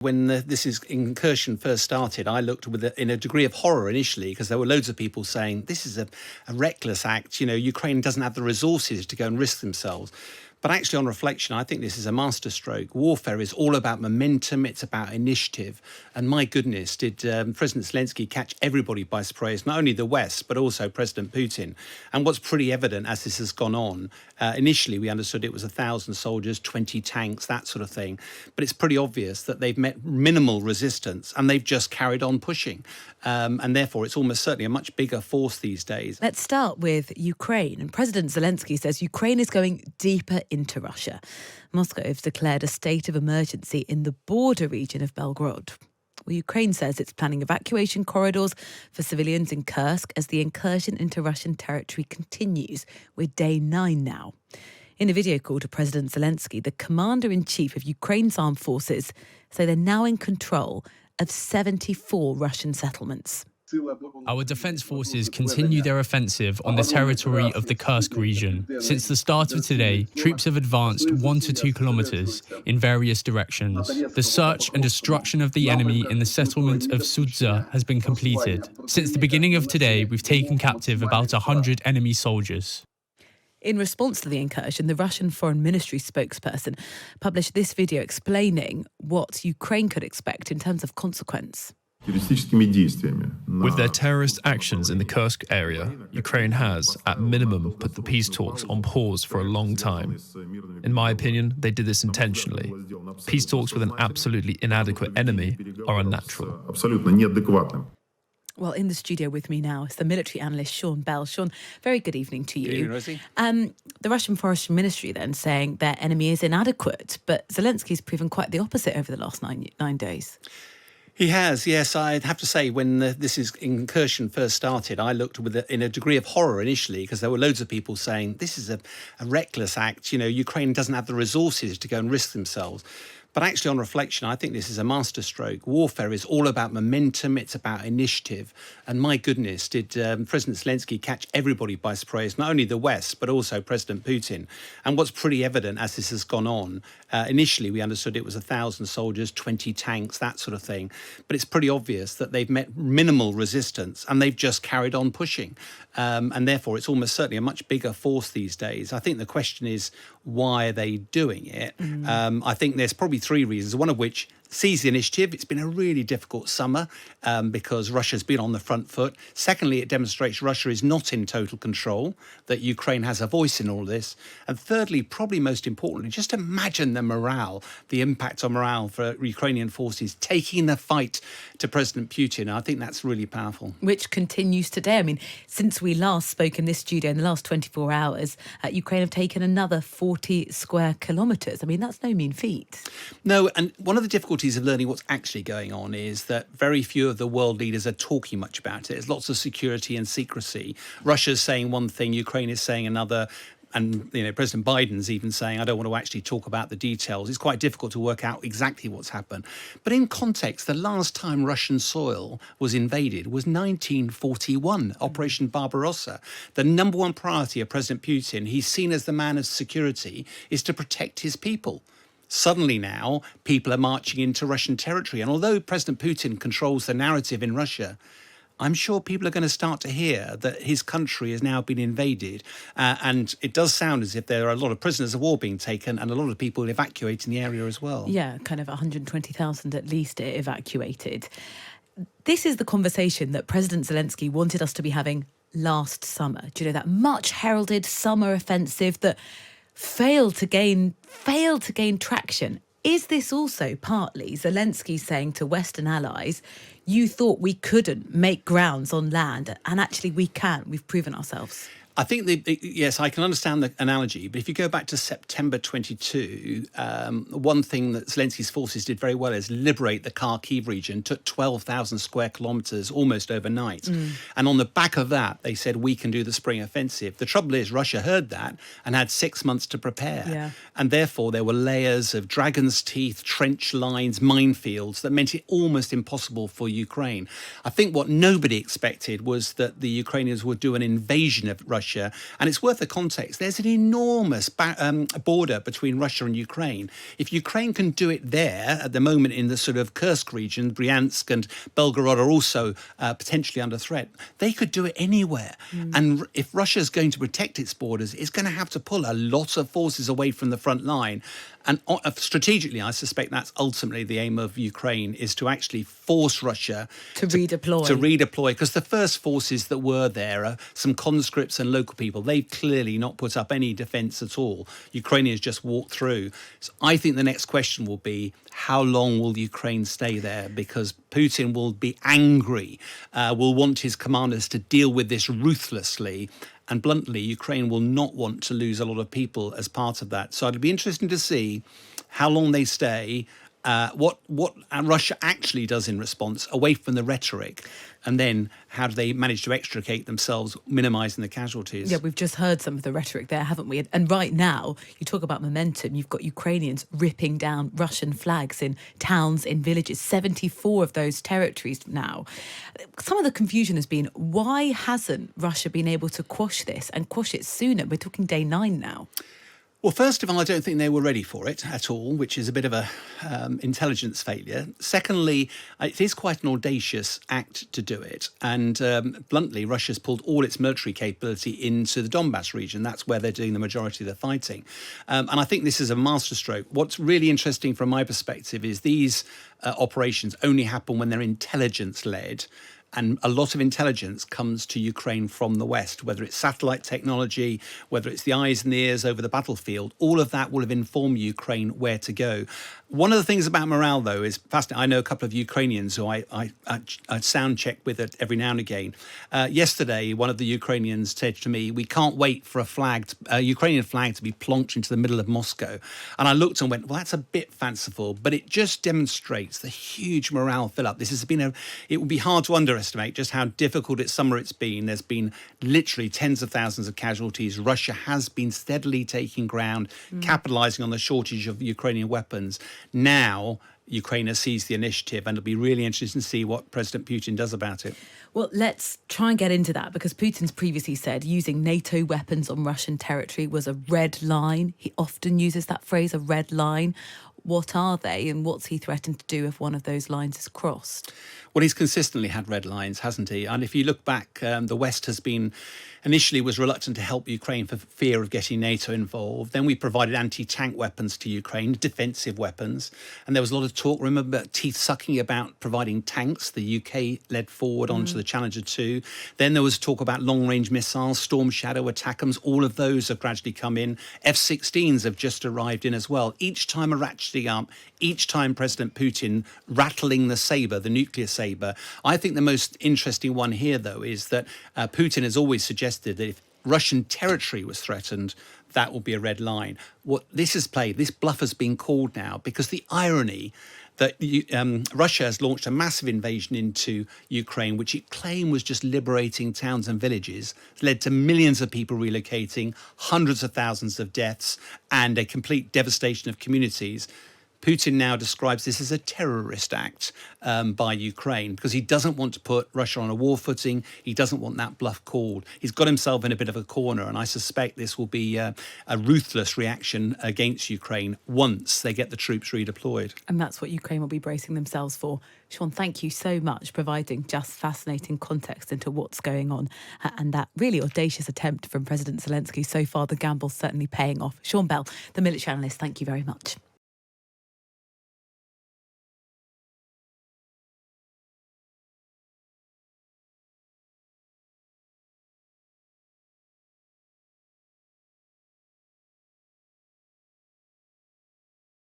When this incursion first started, I looked in a degree of horror initially, because there were loads of people saying this is a reckless act. You know, Ukraine doesn't have the resources to go and risk themselves. But actually, on reflection, I think this is a masterstroke. Warfare is all about momentum. It's about initiative. And my goodness, did President Zelensky catch everybody by surprise, not only the West, but also President Putin. And what's pretty evident as this has gone on, initially we understood it was 1,000 soldiers, 20 tanks, that sort of thing. But it's pretty obvious that they've met minimal resistance and they've just carried on pushing. And therefore, it's almost certainly a much bigger force these days. Let's start with Ukraine. And President Zelensky says Ukraine is going deeper into Russia. Moscow has declared a state of emergency in the border region of Belgorod. Well, Ukraine says it's planning evacuation corridors for civilians in Kursk as the incursion into Russian territory continues. We're day 9 now. In a video call to President Zelensky, the commander-in-chief of Ukraine's armed forces say they're now in control of 74 Russian settlements. Our defence forces continue their offensive on the territory of the Kursk region. Since the start of today, troops have advanced 1 to 2 kilometres in various directions. The search and destruction of the enemy in the settlement of Sudza has been completed. Since the beginning of today, we've taken captive about 100 enemy soldiers. In response to the incursion, the Russian Foreign Ministry spokesperson published this video explaining what Ukraine could expect in terms of consequence. With their terrorist actions in the Kursk area, Ukraine has, at minimum, put the peace talks on pause for a long time. In my opinion, they did this intentionally. Peace talks with an absolutely inadequate enemy are unnatural. Well, in the studio with me now is the military analyst Sean Bell. Sean, very good evening to you. Good evening, Rosie. The Russian Foreign Ministry then saying their enemy is inadequate, but Zelensky's proven quite the opposite over the last nine days. He has, yes. I'd have to say, when this incursion first started, I looked in a degree of horror initially, because there were loads of people saying this is a reckless act. You know, Ukraine doesn't have the resources to go and risk themselves. But actually, on reflection, I think this is a masterstroke. Warfare is all about momentum. It's about initiative. And my goodness, did President Zelensky catch everybody by surprise, not only the West, but also President Putin. And what's pretty evident as this has gone on, initially we understood it was 1,000 soldiers, 20 tanks, that sort of thing. But it's pretty obvious that they've met minimal resistance and they've just carried on pushing. And therefore, it's almost certainly a much bigger force these days. I think the question is, why are they doing it? I think there's probably 3 reasons, one of which seize the initiative. It's been a really difficult summer because Russia's been on the front foot. Secondly, it demonstrates Russia is not in total control, that Ukraine has a voice in all this. And thirdly, probably most importantly, just imagine the morale, the impact on morale for Ukrainian forces taking the fight to President Putin. I think that's really powerful. Which continues today. I mean, since we last spoke in this studio in the last 24 hours, Ukraine have taken another 40 square kilometres. I mean, that's no mean feat. No, and one of the difficulties of learning what's actually going on is that very few of the world leaders are talking much about it. There's lots of security and secrecy. Russia's saying one thing, Ukraine is saying another. And, you know, President Biden's even saying, I don't want to actually talk about the details. It's quite difficult to work out exactly what's happened. But in context, the last time Russian soil was invaded was 1941, Operation Barbarossa. The number one priority of President Putin, he's seen as the man of security, is to protect his people. Suddenly now, people are marching into Russian territory. And although President Putin controls the narrative in Russia, I'm sure people are going to start to hear that his country has now been invaded. And it does sound as if there are a lot of prisoners of war being taken and a lot of people evacuating the area as well. Yeah, kind of 120,000 at least evacuated. This is the conversation that President Zelensky wanted us to be having last summer. Do you know, that much heralded summer offensive that failed to gain traction? Is this also partly Zelensky saying to Western allies, you thought we couldn't make grounds on land, and actually we can, we've proven ourselves? I think, yes, I can understand the analogy, but if you go back to September 22, one thing that Zelensky's forces did very well is liberate the Kharkiv region, took 12,000 square kilometres almost overnight. And on the back of that, they said, we can do the spring offensive. The trouble is, Russia heard that and had 6 months to prepare. Yeah. And therefore, there were layers of dragon's teeth, trench lines, minefields that meant it almost impossible for Ukraine. I think what nobody expected was that the Ukrainians would do an invasion of Russia Russia. And it's worth the context. There's an enormous border between Russia and Ukraine. If Ukraine can do it there, at the moment in the sort of Kursk region, Bryansk and Belgorod are also potentially under threat, they could do it anywhere. And if Russia's going to protect its borders, it's going to have to pull a lot of forces away from the front line. And strategically, I suspect that's ultimately the aim of Ukraine, is to actually force Russia to redeploy. To redeploy, because the first forces that were there are some conscripts and local people. They've clearly not put up any defence at all. Ukrainians just walked through. So I think the next question will be, how long will Ukraine stay there? Because Putin will be angry, will want his commanders to deal with this ruthlessly. And bluntly, Ukraine will not want to lose a lot of people as part of that. So it'll be interesting to see how long they stay, what Russia actually does in response, away from the rhetoric, and then how do they manage to extricate themselves, minimising the casualties. Yeah, we've just heard some of the rhetoric there, haven't we? And right now, you talk about momentum, you've got Ukrainians ripping down Russian flags in towns, in villages, 74 of those territories now. Some of the confusion has been, why hasn't Russia been able to quash this and quash it sooner? We're talking day 9 now. Well, first of all, I don't think they were ready for it at all, which is a bit of a intelligence failure. Secondly, it is quite an audacious act to do it. And bluntly, Russia's pulled all its military capability into the Donbass region. That's where they're doing the majority of their fighting. And I think this is a masterstroke. What's really interesting from my perspective is these operations only happen when they're intelligence-led. And a lot of intelligence comes to Ukraine from the West, whether it's satellite technology, whether it's the eyes and the ears over the battlefield. All of that will have informed Ukraine where to go. One of the things about morale, though, is fascinating. I know a couple of Ukrainians who I sound check with it every now and again. Yesterday, one of the Ukrainians said to me, we can't wait for a Ukrainian flag to be plonked into the middle of Moscow. And I looked and went, well, that's a bit fanciful, but it just demonstrates the huge morale fill-up. This has been it would be hard to underestimate just how difficult summer it's been. There's been literally tens of thousands of casualties. Russia has been steadily taking ground, capitalising on the shortage of Ukrainian weapons. Now, Ukraine has seized the initiative, and it'll be really interesting to see what President Putin does about it. Well, let's try and get into that, because Putin's previously said using NATO weapons on Russian territory was a red line. He often uses that phrase, a red line. What are they, and what's he threatened to do if one of those lines is crossed? Well, he's consistently had red lines, hasn't he? And if you look back, the West initially was reluctant to help Ukraine for fear of getting NATO involved. Then we provided anti-tank weapons to Ukraine, defensive weapons. And there was a lot of talk, remember, teeth sucking about providing tanks. The UK led forward onto the Challenger 2. Then there was talk about long-range missiles, Storm Shadow, ATACMS. All of those have gradually come in. F-16s have just arrived in as well. Each time a ratcheting up, each time President Putin rattling the sabre, the nuclear sabre. I think the most interesting one here, though, is that Putin has always suggested that if Russian territory was threatened, that will be a red line. What this bluff has been called now, because the irony that Russia has launched a massive invasion into Ukraine, which it claimed was just liberating towns and villages, led to millions of people relocating, hundreds of thousands of deaths, and a complete devastation of communities. Putin now describes this as a terrorist act by Ukraine, because he doesn't want to put Russia on a war footing. He doesn't want that bluff called. He's got himself in a bit of a corner, and I suspect this will be a ruthless reaction against Ukraine once they get the troops redeployed. And that's what Ukraine will be bracing themselves for. Sean, thank you so much, providing just fascinating context into what's going on, and that really audacious attempt from President Zelensky. So far, the gamble's certainly paying off. Sean Bell, the military analyst, thank you very much.